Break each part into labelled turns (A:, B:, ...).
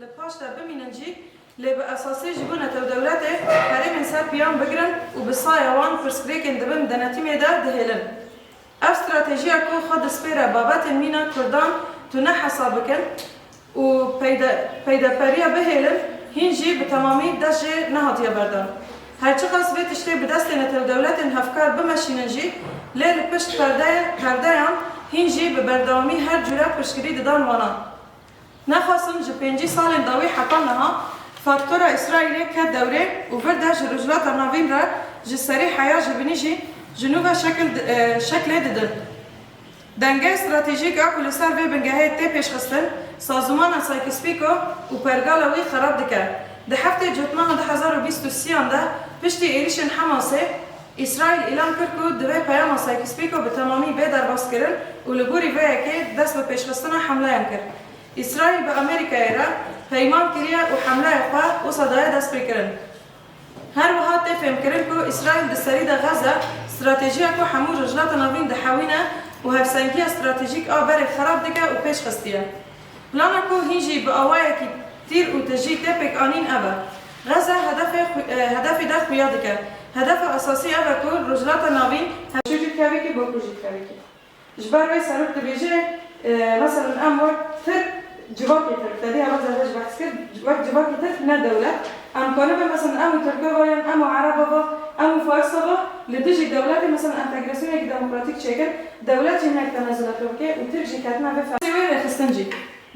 A: لپاش تا بمیننجی لی به اساسی جبونه تو دولته هری من سر پیان بگرن و بسای وان فرسکریکن دبن دنتی میده دهیلن. استراتژیا کو خود سپیره بابت مینا کردان تو نه حساب کن و پیدا پریا بهیلن هینجی به تمامی دست نهاتیه بردن. هرچی قصد تشتی به دست نتو دولت هفکار بمشیننجی لیل پشت پردهان هینجی به بردامی هر جوره پشکری دادن وانا. نخواستم جه 5 سال داوی حقانها فاکتور اسرائیلی که دوره و ورده رجلات ناوین را جسری حیا جبنیجی جنوب شکل دادن. دنگه استراتژیک اکل سر به بنگهی تی پیش خستن سازمان سایکسپیکو و پرگالوی خراب دکر. ده هفته جتمان 2023 ده پشتی ایریشن حماسه اسرائیل اعلام کرد که دوی پیام سایکسپیکو به تمامی به در باز کردن و لگوری وی که دست به پیش خستن حمله کرد. اسرائیل به امریکا را پیمان کریه و حمله خواه و صدای دست بکرن. هر وقت تفهم کردن که اسرائیل دستری ده غزه استراتژی که همو رجلات نوین ده حوینه و هفسنگی استراتژیک آبر خراب دکه و پیش خستیه. پلانا که هیچی به آوایی که تیر و تجی تپک آنین ابا. غزه هدف ده خویا دکه. هدف اساسی ابا که رجلات نوین هشوجی کوی که با پروژی کوی که. جبر وی سرک تبیجه مثلا امور تر جواکی تر تدی اول زدش بحث کرد وقت جواکی تر نه دولت ام کنه به مثلا امو ترکیه باین امو عرب با امو فارس با لدیجی دولتی مثلا انتگراسیون یک دموکراتیک چکر دولت جنگ تنازلات که و ترجی کتنا به فاصله رخصتنجی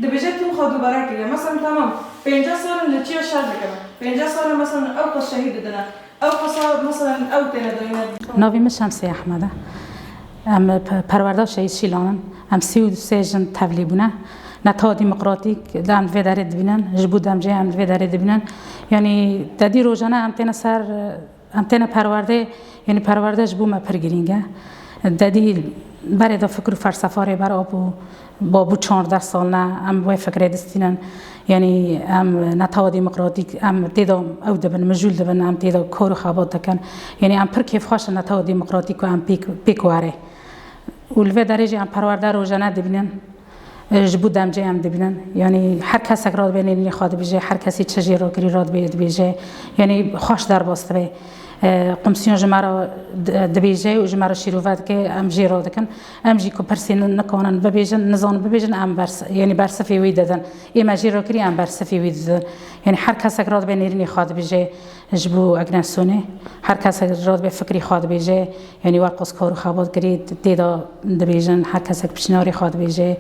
A: دبیجه تیم خود دوباره کیه مثلا تمام 50 سال لچیا شهر میکنه 50 سال مثلا او قص شهید دادن او قصاب مثلا او تنه داینه
B: ناوی مشمسی احمده ام پرورده شهید شیلانن ام 33 جن تبلیبونه نتا دموکراتیک دام وداره دبینن جبود دام جه ام وداره دبینن یعنی دادی روزانه ام تنه سر ام تنه پرورده یعنی پرورده جبو ما پرگرینگه دادی برای فکر فلسفه بر آبو بابو 14 سال نه ام وی فکر دستینن یعنی ام نتا دموکراتیک ام تیدا او دبن مجول دبن ام تیدا کار خابات دکن یعنی ام پر کیف خواش نتا دموکراتیک و ام پیکواره ولوی درجه ام پرورده روزانه دبینن جبود دم جه هم دبینن یعنی هر کس اگر بینی خواهد بیشه هر کسی چجوری را گری راد بیشه یعنی خوش در باسته به قمسیون جمعرا دبیجه و جمعرا شیروفت که ام جی را دکن ام جی کو پرسین نکنن ببیجن نزان ببیجن ام برس یعنی برسفی وی دادن ای مجی را کری ام برسفی وی دادن یعنی هر کس اگر بینی خواهد بیشه جبو اگنسونه هر کس اگر به فکری خواهد بیشه یعنی ورقص کارو خابات گرید دیدا دبیجن هر کس اگر پشناری خواهد بیشه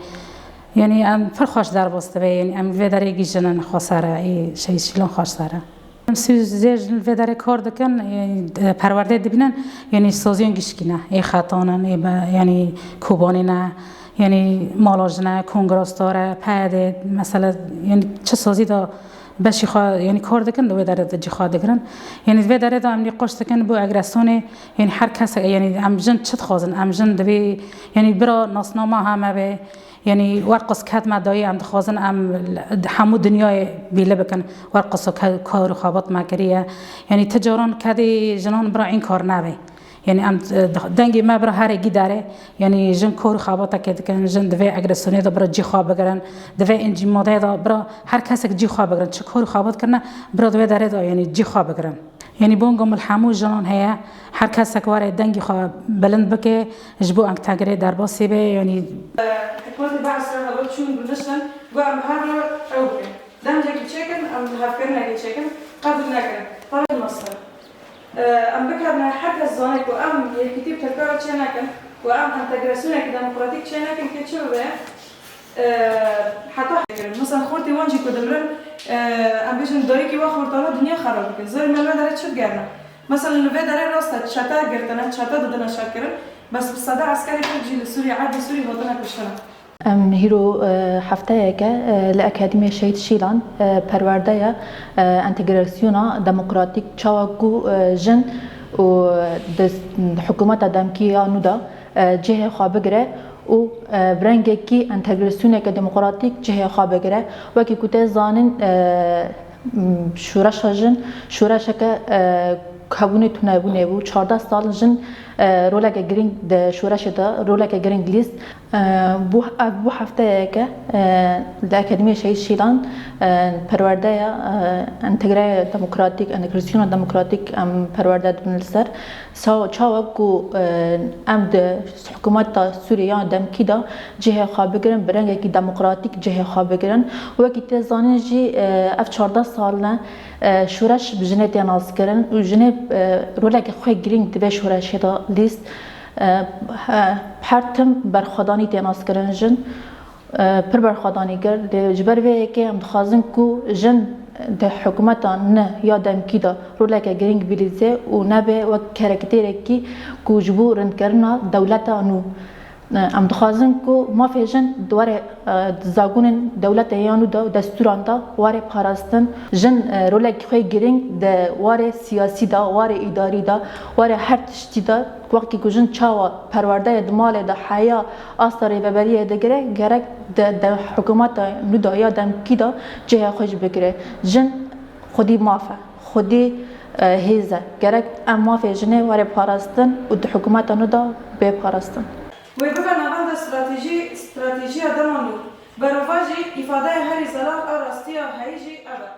B: یعنی ام فرخش در باسته یعنی ام وداره گیجنن خساره ای شی شیلان خساره ام سوزج وداره کار دکن یعنی پرورده دبینن یعنی سازیون گیشکینه ای خطانن ای یعنی کوبانی نه یعنی مالاجنه کنگراستاره پاده مثلا یعنی چه سازی دا بشی خوا یعنی کار دکن دو وداره دجی خوا دکن یعنی وداره دا امنی قش دکن بو اگرسونه یعنی هر کس یعنی ام جن چت خازن ام جن دبی یعنی برا ناسنامه همه به یعنی ورقص کات مدایی ام دخوازن ام همو دنیای بیله بکن ورقص کار خابات مکریه یعنی تجاران کدی جنان برا این کار نبی یعنی ام دنگی ما برا هر کی داره یعنی جن کار خابات که دکن جن دوی اگرسونه دا برا جی خواب بگرن دوی انجی ماده دا برا هر کسی جی خواب بگرن چه کار خابات کنه برا دوی داره دا یعنی جی خواب بگرن یعنی بونگم الحمو جنان هیا هر کسی که وارد دنگی خواب بلند بکه جبو انک تغییر در باسی به یعنی
A: حکومت بعض را چون بودشن و ام هر رو اوکه دم جاکی چکن ام هفکر نگی چکن قبل نکن طالب مصر ام بکرنا حتی زانه کو ام یکیتیب تکرار چه نکن و ام انتگراسیون که دموکراتیک چه نکن که چه به حتی مثلا خورتی وانجی کو دلن ام بیشتر داری که وقت ورتالا دنیا خراب کنه زیر ملو داره چه گرنه مثلا لوی داره راست چتا گرتنه چتا دادن شکرن بس بصدا عسكري تجي لسوريا عادي سوريا وطنها كشنا
C: هيرو هفته که لأکادمی شهید شیلان پرورده انتگراسیونا دموکراتیک چاوگو جن و حکومت دمکیا نودا جه خوابگره و برنگه کی انتگراسیون که دموکراتیک جه خوابگره و کی کته زانن شورش جن شورش که کابونه تو نبونه و 14 سال جن رولا که گرینگ د شورش دا رولا که گرینگ لیست بو هفته که د اکادمی شهید شیلان پرورده انتگرای دموکراتیک انتگراسیون دموکراتیک ام پرورده دبن سر چاوا کو ام د حکومت سوریه دم کیدا جهه خواب بگیرن برنگ کی دموکراتیک جهه خواب بگیرن و کی تزانه جی اف 14 سال نه شورش بجنه تناس کردن و جنه رولا که خوی گرینگ دبه شورش دا لیست پرتم برخوادانی تناس کردن جن پر برخوادانی کرد جبر وی که ام خازن کو جن د حکومت نه یادم کیدا رولا که گرینگ بلیزه و نبه و کرکتره کی کو جبورن کرنا دولت انو ام دخوازن کو ما فیجن دواره زاگونن دولت یانو دا دستوران دا واره پاراستن جن رولا که خوی گرینگ د واره سیاسی دا واره اداری دا واره هر تشتی دا وقتی که جن چاوا پرورده دمال دا حیا آستاری ببریه دگره گرک د حکومت نو دا یادم کی دا جه خوش بگیره جن خودی مافه خودی هیزه گرک ام مافه جنه واره پاراستن و د حکومت نو دا به پاراستن
A: وی بگن نوان استراتیجی دمانو برواجی ifade هری زلال آراستی هایجی